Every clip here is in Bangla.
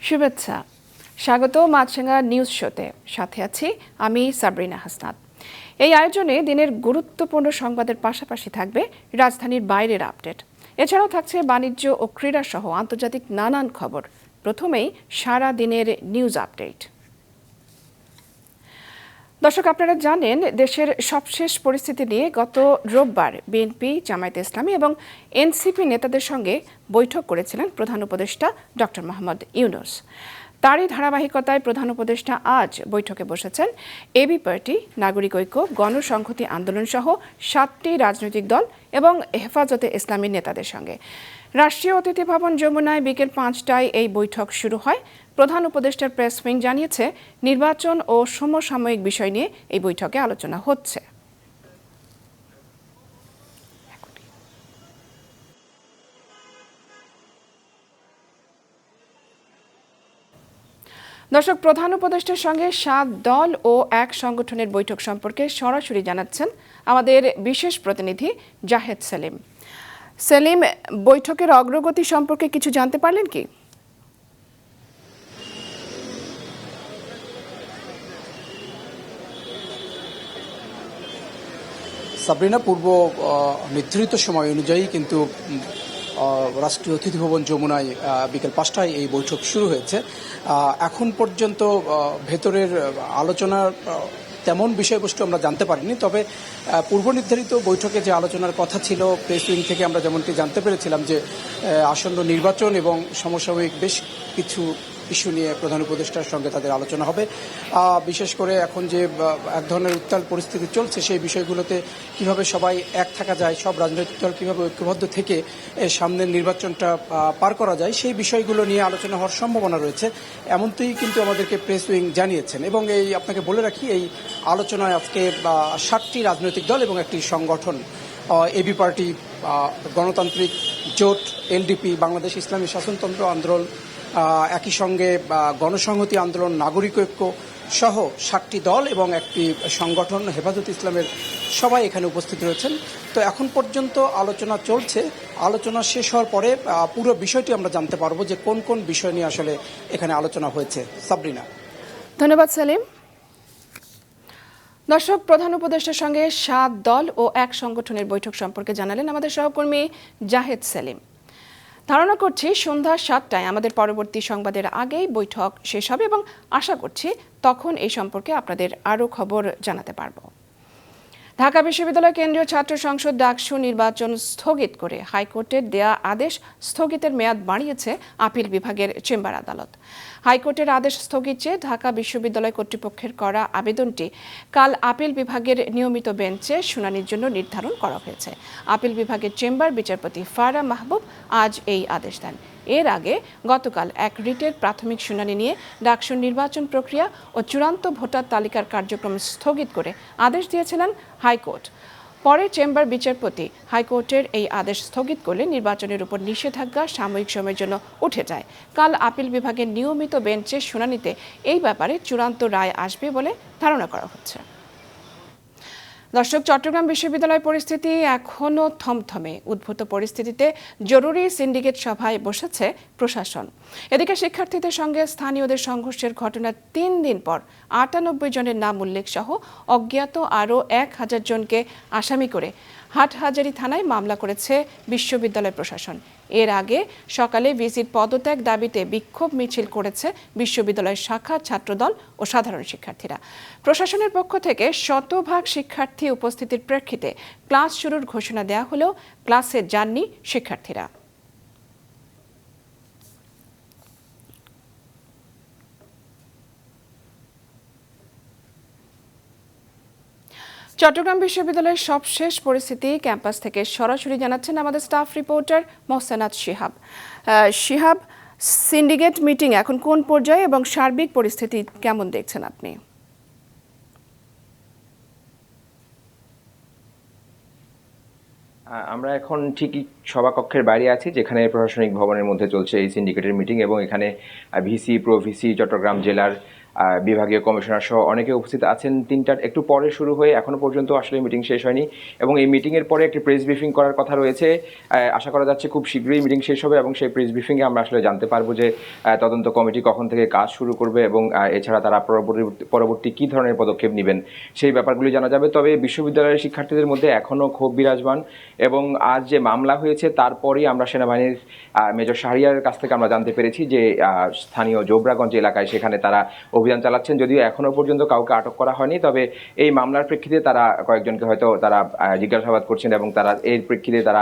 শুভেচ্ছা, স্বাগত মাছরাঙা নিউজ শোতে। সাথে আছি আমি সাবরিনা হাসনাত। এই আয়োজনে দিনের গুরুত্বপূর্ণ সংবাদের পাশাপাশি থাকবে রাজধানীর বাইরের আপডেট। এছাড়াও থাকছে বাণিজ্য ও ক্রীড়া সহ আন্তর্জাতিক নানান খবর। প্রথমেই সারা দিনের নিউজ আপডেট। দর্শক, আপনারা জানেন দেশের সবশেষ পরিস্থিতি নিয়ে গত রোববার বিএনপি, জামায়াতে ইসলামী এবং এনসিপি নেতাদের সঙ্গে বৈঠক করেছিলেন প্রধান উপদেষ্টা ডক্টর মোহাম্মদ ইউনূস। তারই ধারাবাহিকতায় প্রধান উপদেষ্টা আজ বৈঠকে বসেছেন এবি পার্টি, নাগরিক ঐক্য, গণসংহতি আন্দোলন সহ 7টি রাজনৈতিক দল এবং হেফাজতে ইসলামী নেতাদের সঙ্গে। রাষ্ট্রীয় অতিথি ভবন যমুনায় বিকেল 5টায় এই বৈঠক শুরু হয়। প্রধান উপদেষ্টার প্রেস উইং জানিয়েছে, নির্বাচন ও সমসাময়িক বিষয় নিয়ে এই বৈঠকে আলোচনা হচ্ছে। দর্শক, প্রধান উপদেষ্টার সঙ্গে 7 দল ও এক সংগঠনের বৈঠক সম্পর্কে সরাসরি জানাচ্ছেন আমাদের বিশেষ প্রতিনিধি জাহেদ সেলিম। সেলিম, বৈঠকের অগ্রগতি সম্পর্কে কিছু জানতে পারলেন কি? সাবরিনা, পূর্ব নির্ধারিত সময় অনুযায়ী কিন্তু রাষ্ট্রীয় অতিথি ভবন যমুনায় বিকেল 5টায় এই বৈঠক শুরু হয়েছে। এখন পর্যন্ত ভেতরের আলোচনার তেমন বিষয়বস্তু আমরা জানতে পারিনি, তবে পূর্ব নির্ধারিত বৈঠকে যে আলোচনার কথা ছিল, প্রেস উইং থেকে আমরা যেমনটি জানতে পেরেছিলাম যে আসন্ন নির্বাচন এবং সমসাময়িক বেশ কিছু ইস্যু নিয়ে প্রধান উপদেষ্টার সঙ্গে তাদের আলোচনা হবে। বিশেষ করে এখন যে এক ধরনের উত্তাল পরিস্থিতি চলছে, সেই বিষয়গুলোতে কিভাবে সবাই এক থাকা যায়, সব রাজনৈতিক দল কিভাবে ঐক্যবদ্ধ থেকে সামনের নির্বাচনটা পার করা যায়, সেই বিষয়গুলো নিয়ে আলোচনা হওয়ার সম্ভাবনা রয়েছে, এমনটাই কিন্তু আমাদেরকে প্রেস উইং জানিয়েছেন। এবং এই আপনাকে বলে রাখি, এই আলোচনায় আজকে 7টি রাজনৈতিক দল এবং একটি সংগঠন, এবি পার্টি, গণতান্ত্রিক জোট, এলডিপি, বাংলাদেশ ইসলামী শাসনতন্ত্র আন্দোলন, একই সঙ্গে গণসংহতি আন্দোলন, নাগরিক ঐক্য সহ 7টি দল এবং একটি সংগঠন হেফাজত ইসলামের সবাই এখানে উপস্থিত রয়েছেন। তো এখন পর্যন্ত আলোচনা চলছে। আলোচনা শেষ হওয়ার পরে পুরো বিষয়টি আমরা জানতে পারবো যে কোন কোন বিষয় নিয়ে আসলে এখানে আলোচনা হয়েছে। সাবরিনা, ধন্যবাদ সেলিম। দর্শক, প্রধান উপদেষ্টার সঙ্গে 7 দল ও এক সংগঠনের বৈঠক সম্পর্কে জানালেন আমাদের সহকর্মী জাহেদ সেলিম। ধারণা করছি সন্ধ্যা 7টায় আমাদের পরবর্তী সংবাদের আগেই বৈঠক শেষ হবে এবং আশা করছি তখন এই সম্পর্কে আপনাদের আরও খবর জানাতে পারব। ঢাকা বিশ্ববিদ্যালয় কেন্দ্রীয় ছাত্র সংসদ ডাকসু নির্বাচন স্থগিত করে হাইকোর্টের দেয়া আদেশ স্থগিতের মেয়াদ বাড়িয়েছে আপিল বিভাগের চেম্বার আদালত। হাইকোর্টের আদেশ স্থগিত চেয়ে ঢাকা বিশ্ববিদ্যালয় কর্তৃপক্ষের করা আবেদনটি কাল আপিল বিভাগের নিয়মিত বেঞ্চে শুনানির জন্য নির্ধারণ করা হয়েছে। আপিল বিভাগের চেম্বার বিচারপতি ফারা মাহবুব আজ এই আদেশ দেন। এর আগে গতকাল এক রিটের প্রাথমিক শুনানি নিয়ে ডাকসুর নির্বাচন প্রক্রিয়া ও চূড়ান্ত ভোটার তালিকার কার্যক্রম স্থগিত করে আদেশ দিয়েছিলেন হাইকোর্ট। পরে চেম্বার বিচারপতি হাইকোর্টের এই আদেশ স্থগিত করলে নির্বাচনের উপর নিষেধাজ্ঞা সাময়িক সময়ের জন্য উঠে যায়। কাল আপিল বিভাগের নিয়মিত বেঞ্চের শুনানিতে এই ব্যাপারে চূড়ান্ত রায় আসবে বলে ধারণা করা হচ্ছে। দর্শক, চট্টগ্রাম বিশ্ববিদ্যালয় পরিস্থিতি এখনও থমথমে। উদ্ভূত পরিস্থিতিতে জরুরি সিন্ডিকেট সভায় বসেছে প্রশাসন। এদিকে শিক্ষার্থীদের সঙ্গে স্থানীয়দের সংঘর্ষের ঘটনার 3 দিন পর 98 জনের নাম উল্লেখ সহ অজ্ঞাত আরও 1000 জনকে আসামি করে হাটহাজারী থানায় মামলা করেছে বিশ্ববিদ্যালয় প্রশাসন। এর আগে সকালে ভিসির পদত্যাগ দাবিতে বিক্ষোভ মিছিল করেছে বিশ্ববিদ্যালয়ের শাখা, ছাত্রদল ও সাধারণ শিক্ষার্থীরা। প্রশাসনের পক্ষ থেকে শতভাগ শিক্ষার্থী উপস্থিতির প্রেক্ষিতে ক্লাস শুরুর ঘোষণা দেওয়া হলেও ক্লাসে যাননি শিক্ষার্থীরা। চট্টগ্রাম বিশ্ববিদ্যালয়ের সবশেষ পরিস্থিতি ক্যাম্পাস থেকে সরাসরি জানাচ্ছেন আমাদের staff reporter Mohsenat Shihab. Shihab, syndicate meeting এখন কোন পর্যায়ে এবং সার্বিক পরিস্থিতি কেমন দেখছেন আপনি? আমরা এখন ঠিকই সভাকক্ষের বাইরে আছি, যেখানে প্রশাসনিক ভবনের মধ্যে চলছে এই সিন্ডিকেটের মিটিং, এবং এখানে ভিসি, প্রো ভিসি, চট্টগ্রাম জেলার বিভাগীয় কমিশনার সহ অনেকে উপস্থিত আছেন। 3টার একটু পরে শুরু হয়ে এখনো পর্যন্ত আসলে মিটিং শেষ হয়নি এবং এই মিটিংয়ের পরে একটি প্রেস ব্রিফিং করার কথা রয়েছে। আশা করা যাচ্ছে খুব শীঘ্রই মিটিং শেষ হবে এবং সেই প্রেস ব্রিফিংয়ে আমরা আসলে জানতে পারবো যে তদন্ত কমিটি কখন থেকে কাজ শুরু করবে এবং এছাড়া তারা পরবর্তী কী ধরনের পদক্ষেপ নেবেন সেই ব্যাপারগুলি জানা যাবে। তবে বিশ্ববিদ্যালয়ের শিক্ষার্থীদের মধ্যে এখনও ক্ষোভ বিরাজমান এবং আজ যে মামলা হয়েছে তারপরেই আমরা সেনাবাহিনীর মেজর শাহরিয়ারের কাছ থেকে আমরা জানতে পেরেছি যে স্থানীয় জোবরাগঞ্জ এলাকায় সেখানে তারা অভিযান চালাচ্ছেন। যদিও এখনও পর্যন্ত কাউকে আটক করা হয়নি, তবে এই মামলার প্রেক্ষিতে তারা কয়েকজনকে হয়তো তারা জিজ্ঞাসাবাদ করছেন এবং তারা এর প্রেক্ষিতে তারা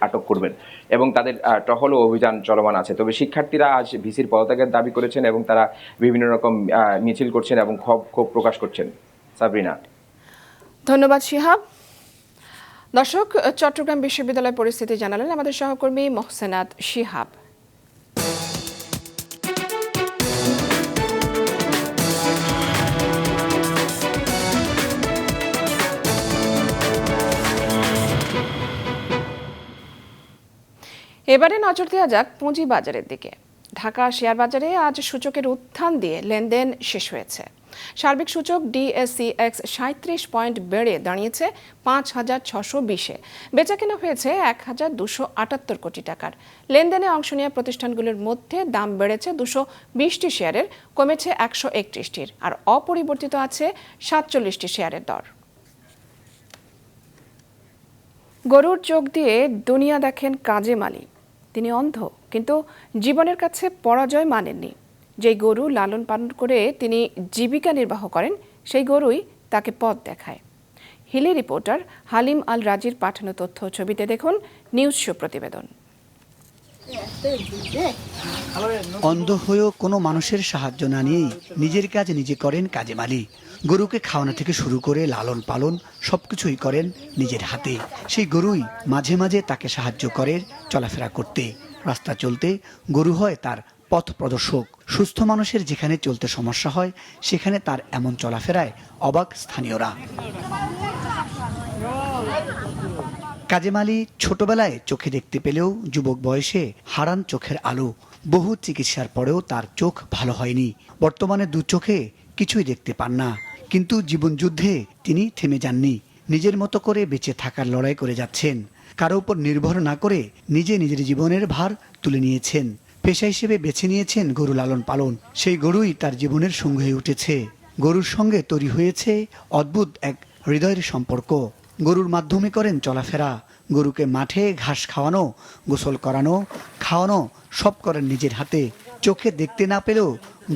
আটক করবেন এবং তাদের টহল ও অভিযান চলমান আছে। তবে শিক্ষার্থীরা আজ ভিসির পদত্যাগের দাবি করেছেন এবং তারা বিভিন্ন রকম মিছিল করছেন এবং ক্ষোভ প্রকাশ করছেন। সাবরিনা, ধন্যবাদ শিহাব। দর্শক, চট্টগ্রাম বিশ্ববিদ্যালয় পরিস্থিতি জানালেন আমাদের সহকর্মী মোহসেনাত শিহাব। এবারে নজর দেওয়া যাক পুঁজি বাজারের দিকে। ঢাকা শেয়ার বাজারে আজ সূচকের উত্থান দিয়ে লেনদেন শেষ হয়েছে। সার্বিক সূচক DSCX 37 পয়েন্ট বেড়ে দাঁড়িয়েছে ৫,৬২০-এ। বেচাকেনা হয়েছে ১,২৭৮ কোটি টাকার। লেনদেনে অংশ নেওয়া প্রতিষ্ঠানগুলোর মধ্যে দাম বেড়েছে ২২০টি শেয়ারের, কমেছে ১৩১টির, আর অপরিবর্তিত আছে ৪৭টি শেয়ারের দর। গরুর চোখ দিয়ে দুনিয়া দেখেন কাজেম আলী। তিনি অন্ধ, কিন্তু জীবনের কাছে পরাজয় মানেননি। যেই গরু লালন পালন করে তিনি জীবিকা নির্বাহ করেন, সেই গরুই তাকে পথ দেখায়। হিলি রিপোর্টার হালিম আল রাজির পাঠানো তথ্য ছবিতে দেখুন নিউজ শো প্রতিবেদন। অন্ধ হয়েও কোনো মানুষের সাহায্য না নিয়েই নিজের কাজ নিজে করেন কাজেম আলী। গরুকে খাওয়ানো থেকে শুরু করে লালন পালন সবকিছুই করেন নিজের হাতে। সেই গরুই মাঝে মাঝে তাকে সাহায্য করে চলাফেরা করতে। রাস্তা চলতে গরু হয় তার পথ প্রদর্শক। সুস্থ মানুষের যেখানে চলতে সমস্যা হয় সেখানে তার এমন চলাফেরায় অবাক স্থানীয়রা। কাজেম আলী ছোটবেলায় চোখে দেখতে পেলেও যুবক বয়সে হারান চোখের আলো। বহু চিকিৎসার পরেও তার চোখ ভালো হয়নি। বর্তমানে দু চোখে কিছুই দেখতে পান না, কিন্তু জীবন যুদ্ধে তিনি থেমে যাননি। নিজের মতো করে বেঁচে থাকার লড়াই করে যাচ্ছেন। কারো উপর নির্ভর না করে নিজের জীবনের ভার তুলে নিয়েছেন। পেশা হিসেবে বেছে নিয়েছেন গরু লালন পালন। সেই গরুই তার জীবনের সঙ্গে হয়ে উঠেছে। গরুর সঙ্গে তৈরি হয়েছে অদ্ভুত এক হৃদয়ের সম্পর্ক। গরুর মাধ্যমে করেন চলাফেরা। গরুকে মাঠে ঘাস খাওয়ানো, গোসল করানো, খাওয়ানো সব করেন নিজের হাতে। চোখে দেখতে না পেলেও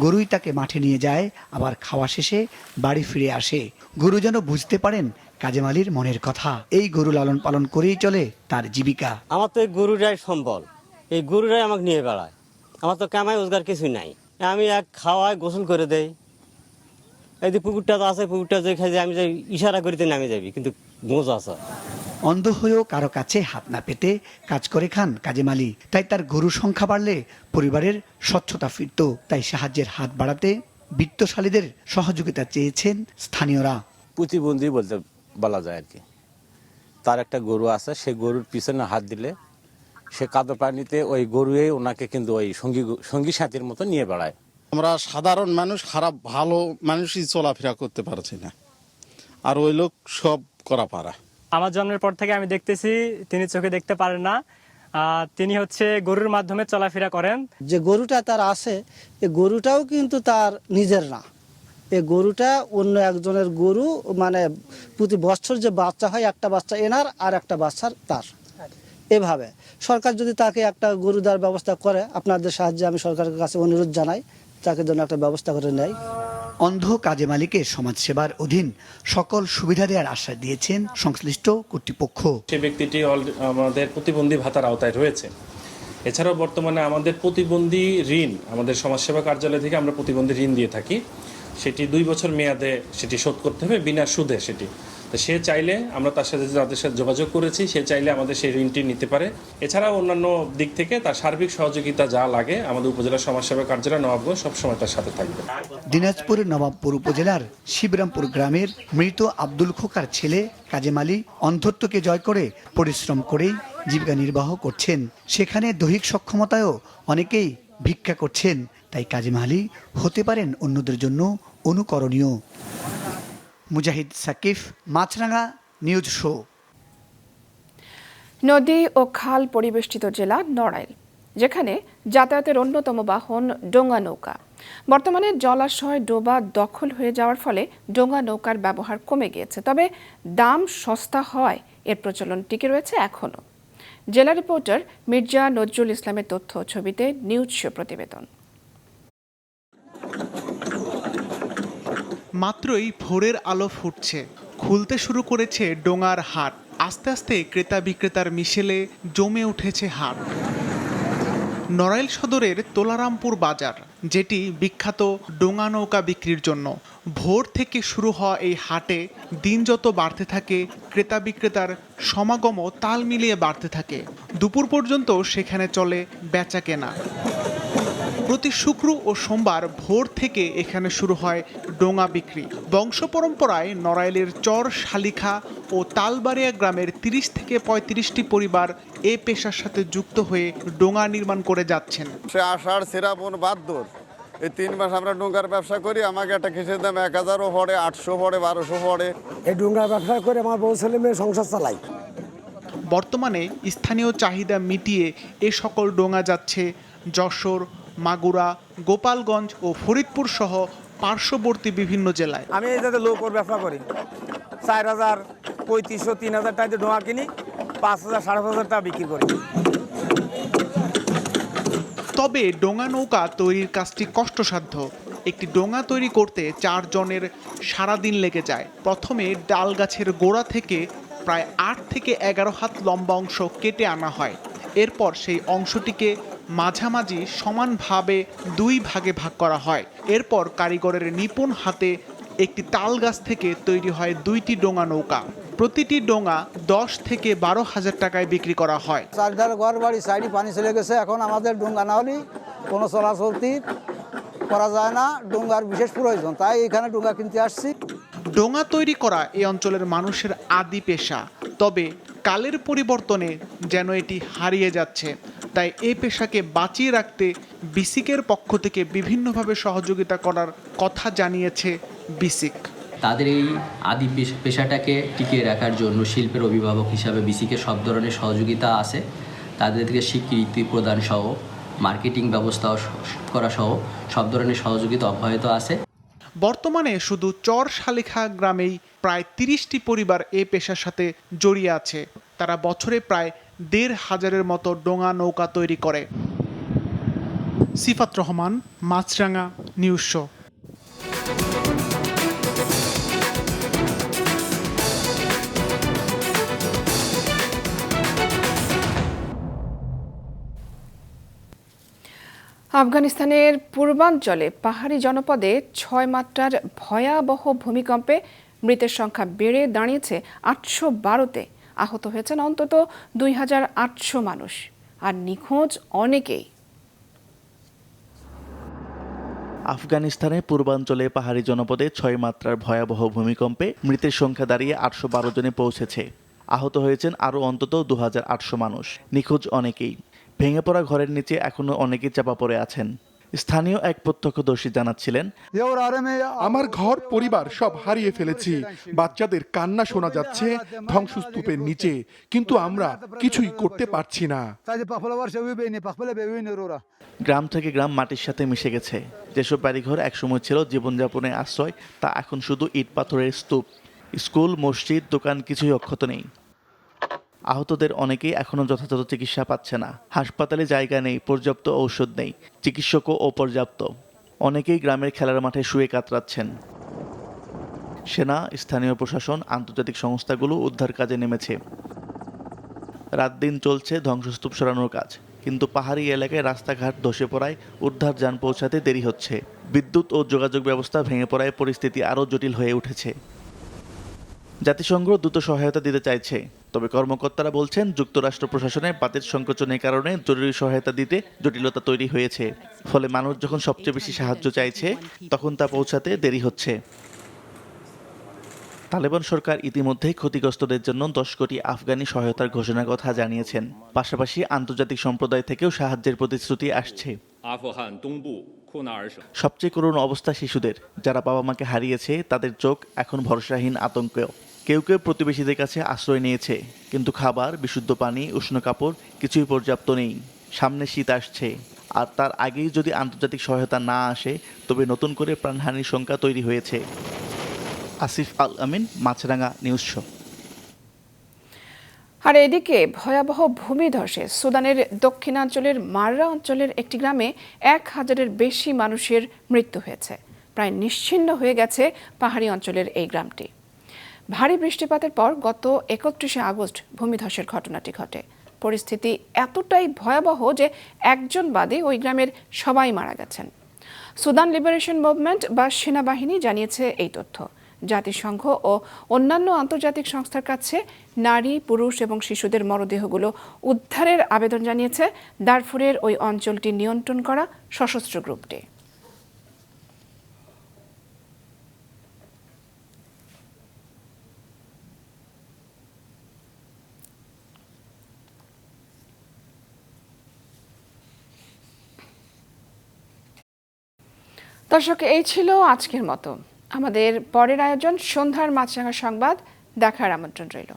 গরুই তাকে মাঠে নিয়ে যায়, আবার খাওয়া শেষে বাড়ি ফিরে আসে। গরু যেন বুঝতে পারেন কাজেম আলীর মনের কথা। এই গরু লালন পালন করেই চলে তার জীবিকা। আমার তো এই গরুরাই সম্বল, এই গরুরাই আমাকে নিয়ে বেড়ায়। আমার তো কামাই রোজগার কিছুই নাই। আমি এক খাওয়াই, গোসল করে দেই। এই যে পুকুরটা তো আছে, পুকুরটা যে খাই, আমি যাই ইশারা করিতে নামে যাবি, কিন্তু গোঁজ আছে। অন্ধ হয়েও কারো কাছে হাত না পেতে কাজ করে খান কাজেম আলী। তাই তার গরুর সংখ্যা বাড়লে পরিবারের স্বচ্ছতা ফিরত। তাই সাহায্যের হাত বাড়াতে বিত্তশালীদের সহযোগিতা চেয়েছেন স্থানীয়রা। প্রতিবন্ধী বলতে বলা যায় আর কি। তার একটা গরু আছে, সেই গরুর পিছনে হাত দিলে সে কাদো পানিতে ওই গরুই ওনাকে কিন্তু ওই সঙ্গী সাথীর মতো নিয়ে বেড়ায়। আমরা সাধারণ মানুষ, খারাপ ভালো মানুষই চলাফেরা করতে পারছি না, আর ওই লোক সব করা পারা। আমার জন্মের পর থেকে আমি দেখতেছি তিনি চোখে দেখতে পারেন না। তিনি হচ্ছে গরুর মাধ্যমে চলাফেরা করেন। যে গরুটা তার আছে, এই গরুটাও কিন্তু তার নিজের না। এই গরুটা অন্য একজনের গরু, মানে প্রতি বছর যে বাচ্চা হয়, একটা বাচ্চা এনার আর একটা বাচ্চার তার। এভাবে সরকার যদি তাকে একটা গরু দেওয়ার ব্যবস্থা করে, আপনাদের সাহায্যে আমি সরকারের কাছে অনুরোধ জানাই তাকে জন্য একটা ব্যবস্থা করে নেয়। অন্ধ কাজেম আলীকে সমাজসেবার অধীন সকল সুবিধা দেওয়ার আশ্বাস দিয়েছেন সংশ্লিষ্ট কর্তৃপক্ষ। সে ব্যক্তিটি আমাদের প্রতিবন্ধী ভাতার আওতায় রয়েছে। এছাড়াও বর্তমানে আমাদের প্রতিবন্ধী ঋণ, আমাদের সমাজসেবা কার্যালয় থেকে আমরা প্রতিবন্ধী ঋণ দিয়ে থাকি। সেটি 2 বছর মেয়াদে সেটি শোধ করতে হবে বিনা সুদে। সেটি তো সে চাইলে, আমরা তার সাথে যাদের সাথে যোগাযোগ করেছি, সে চাইলে আমাদের সেই ঋণটি নিতে পারে। এছাড়াও অন্যান্য দিক থেকে তার সার্বিক সহযোগিতা যা লাগে আমাদের উপজেলা সমাজসেবা কার্যালয় নবাবগঞ্জ সবসময় তার সাথে থাকবে। দিনাজপুরের নবাবপুর উপজেলার শিবরামপুর গ্রামের মৃত আব্দুল খোকার ছেলে কাজেম আলী অন্ধত্বকে জয় করে পরিশ্রম করেই জীবিকা নির্বাহ করছেন। সেখানে দৈহিক সক্ষমতায়ও অনেকেই ভিক্ষা করছেন। তাই কাজেম আলী হতে পারেন অন্যদের জন্য অনুকরণীয়। মুজাহিদ সাকিফ, মাছরাঙা নিউজ শো। নদী ও খাল পরিবেষ্টিত জেলা নড়াইল, যেখানে যাতায়াতের অন্যতম বাহন ডোঙা নৌকা। বর্তমানে জলাশয় ডোবা দখল হয়ে যাওয়ার ফলে ডোঙা নৌকার ব্যবহার কমে গিয়েছে, তবে দাম সস্তা হয় এর প্রচলন টিকে রয়েছে এখনও। জেলা রিপোর্টার মির্জা নজরুল ইসলামের তথ্য ও ছবিতে নিউজ শো প্রতিবেদন। মাত্রই ভোরের আলো ফুটছে, খুলতে শুরু করেছে ডোঙার হাট। আস্তে আস্তে ক্রেতা বিক্রেতার মিশেলে জমে উঠেছে হাট। নড়াইল সদরের তোলারামপুর বাজার, যেটি বিখ্যাত ডোঙা নৌকা বিক্রির জন্য। ভোর থেকে শুরু হওয়া এই হাটে দিন যত বাড়তে থাকে, ক্রেতা বিক্রেতার সমাগমও তাল মিলিয়ে বাড়তে থাকে। দুপুর পর্যন্ত সেখানে চলে বেচা কেনা। প্রতি শুক্র ও সোমবার ভোর থেকে এখানে শুরু হয় ডোঙা বিক্রি। বংশ পরম্পরায় নড়াইলের চর শালিখা ও তালবাড়িয়া গ্রামের 30 থেকে 35টি পরিবার এ পেশার সাথে যুক্ত হয়ে ডোঙা নির্মাণ করে যাচ্ছেন। সে আষাঢ় শ্রাবণ ভাদ্র এই 3 মাস আমরা ডোঙার ব্যবসা করি। আমাকে একটা কিসের দাম 1000ও পড়ে, 800 পড়ে, 1200 পড়ে। এই ডোঙার ব্যবসা করে আমার বউ ছেলে মেয়ে সংসার চালাই। বর্তমানে স্থানীয় চাহিদা মিটিয়ে এ সকল ডোঙা যাচ্ছে যশোর, মাগুরা, গোপালগঞ্জ ও ফরিদপুর সহ পার্শ্ববর্তী বিভিন্ন জেলায়। আমি এই যাতে লোকর ব্যবসা করি, 4000, 3500, 3000 টাকা ডোঙা কিনি, 5000, 5500 টাকা বিক্রি করি। তবে ডোঙা নৌকা তৈরির কাজটি কষ্টসাধ্য। একটি ডোঙা তৈরি করতে 4 জনের সারাদিন লেগে যায়। প্রথমে ডাল গাছের গোড়া থেকে প্রায় 8 থেকে 11 হাত লম্বা অংশ কেটে আনা হয়। এরপর সেই অংশটিকে মাঝামাঝি সমানভাবে 2 ভাগে ভাগ করা হয়। এরপর কারিগরের নিপুণ হাতে একটি তাল গাছ থেকে তৈরি হয় 2টি ডোঙা নৌকা। প্রতিটি ডোঙা 10 থেকে 12,000 টাকায় বিক্রি করা হয়। চারধার ঘর বাড়ি সাইডে পানি চলে গেছে, এখন আমাদের ডোঙা না হলে কোনো চলাচলতি করা যায় না। ডোঙার বিশেষ প্রয়োজন, তাই এখানে ডোঙা কিনতে আসছি। ডোঙা তৈরি করা এই অঞ্চলের মানুষের আদি পেশা, তবে কালের পরিবর্তনে যেন এটি হারিয়ে যাচ্ছে। তাই এই পেশাকে বাঁচিয়ে রাখতে বিসিকের পক্ষ থেকে বিভিন্নভাবে সহযোগিতা করার কথা জানিয়েছে বিসিক। তাদের এই আদি পেশাটাকে টিকিয়ে রাখার জন্য শিল্পের অভিভাবক হিসাবে বিসিকের সব ধরনের সহযোগিতা আছে। তাদের থেকে স্বীকৃতি প্রদান সহ, মার্কেটিং ব্যবস্থা করা সহ সব ধরনের সহযোগিতা অব্যাহত আছে। বর্তমানে শুধু চর শালিখা গ্রামেই প্রায় 30টি পরিবার এ পেশার সাথে জড়িয়ে আছে। তারা বছরে প্রায় 1,500-এর মতো ডোঙা নৌকা তৈরি করে। সিফাত রহমান, মাছরাঙা নিউজ শো। আফগানিস্তানের পূর্বাঞ্চলে পাহাড়ি জনপদে 6 মাত্রার ভয়াবহ ভূমিকম্পে মৃতের সংখ্যা বেড়ে দাঁড়িয়েছে 812-তে। আহত হয়েছেন অন্তত 2800 মানুষ, আর নিখোঁজ অনেকেই। আফগানিস্তানের পূর্বাঞ্চলে পাহাড়ি জনপদে 6 মাত্রার ভয়াবহ ভূমিকম্পে মৃতের সংখ্যা দাঁড়িয়ে 812 জনে পৌঁছেছে। আহত হয়েছেন আরও অন্তত 2800 মানুষ, নিখোঁজ অনেকেই। ভেঙে পড়া ঘরের নিচে এখনো অনেকেই চাপা পড়ে আছেন। স্থানীয় এক প্রত্যক্ষদর্শী জানাচ্ছিলেন, আমার ঘর পরিবার সব হারিয়ে ফেলেছি। বাচ্চাদের কান্না শোনা যাচ্ছে ধ্বংসস্তূপের নিচে, কিন্তু আমরা কিছুই করতে পারছি না। গ্রাম থেকে গ্রাম মাটির সাথে মিশে গেছে। যেসব বাড়িঘর একসময় ছিল জীবনযাপনের আশ্রয়, তা এখন শুধু ইট পাথরের স্তূপ। স্কুল, মসজিদ, দোকান কিছুই অক্ষত নেই। আহতদের অনেকেই এখনও যথাযথ চিকিৎসা পাচ্ছে না। হাসপাতালে জায়গা নেই, পর্যাপ্ত ঔষধ নেই, চিকিৎসকও অপর্যাপ্ত। অনেকেই গ্রামের খেলার মাঠে শুয়ে কাতরাচ্ছেন। সেনা, স্থানীয় প্রশাসন, আন্তর্জাতিক সংস্থাগুলো উদ্ধার কাজে নেমেছে। রাত দিন চলছে ধ্বংসস্তূপ সরানোর কাজ, কিন্তু পাহাড়ি এলাকায় রাস্তাঘাট ধসে পড়ায় উদ্ধার যান পৌঁছাতে দেরি হচ্ছে। বিদ্যুৎ ও যোগাযোগ ব্যবস্থা ভেঙে পড়ায় পরিস্থিতি আরও জটিল হয়ে উঠেছে। জাতিসংঘ দ্রুত সহায়তা দিতে চাইছে, তবে কর্মকর্তারা বলছেন যুক্তরাষ্ট্র প্রশাসনের বাজেট সংকোচনের কারণে জরুরি সহায়তা দিতে জটিলতা তৈরি হয়েছে। ফলে মানুষ যখন সবচেয়ে বেশি সাহায্য চাইছে, তখন তা পৌঁছাতে দেরি হচ্ছে। তালেবান সরকার ইতিমধ্যেই ক্ষতিগ্রস্তদের জন্য 10 কোটি আফগানি সহায়তার ঘোষণার কথা জানিয়েছেন। পাশাপাশি আন্তর্জাতিক সম্প্রদায় থেকেও সাহায্যের প্রতিশ্রুতি আসছে। সবচেয়ে করুণ অবস্থা শিশুদের, যারা বাবা মাকে হারিয়েছে। তাদের চোখ এখন ভরসাহীন আতঙ্কেও। কেউ কেউ প্রতিবেশীদের কাছে আশ্রয় নিয়েছে, কিন্তু খাবার, বিশুদ্ধ পানি, উষ্ণ কাপড় কিছুই পর্যাপ্ত নেই। সামনে শীত আসছে, আর তার আগেই যদি আন্তর্জাতিক সহায়তা না আসে, তবে নতুন করে প্রাণহানির শঙ্কা তৈরি হয়েছে। আসিফ আল আমিন, মাছরাঙা নিউজ শো। আর এদিকে ভয়াবহ ভূমিধসে সুদানের দক্ষিণাঞ্চলের মাররা অঞ্চলের একটি গ্রামে 1000-এর বেশি মানুষের মৃত্যু হয়েছে। প্রায় নিশ্চিহ্ন হয়ে গেছে পাহাড়ি অঞ্চলের এই গ্রামটি। ভারী বৃষ্টিপাতের পর গত 31শে আগস্ট ভূমিধসের ঘটনাটি ঘটে। পরিস্থিতি এতটাই ভয়াবহ যে একজন বাদে ওই গ্রামের সবাই মারা গেছেন। সুদান লিবারেশন মুভমেন্ট বা সেনাবাহিনী জানিয়েছে এই তথ্য। জাতিসংঘ ও অন্যান্য আন্তর্জাতিক সংস্থার কাছে নারী, পুরুষ এবং শিশুদের মরদেহগুলো উদ্ধারের আবেদন জানিয়েছে দারফুরের ওই অঞ্চলটি নিয়ন্ত্রণ করা সশস্ত্র গ্রুপটি। দর্শক, এই ছিল আজকের মতো। আমাদের পরের আয়োজন সন্ধ্যার মাছরাঙা সংবাদ দেখার আমন্ত্রণ রইল।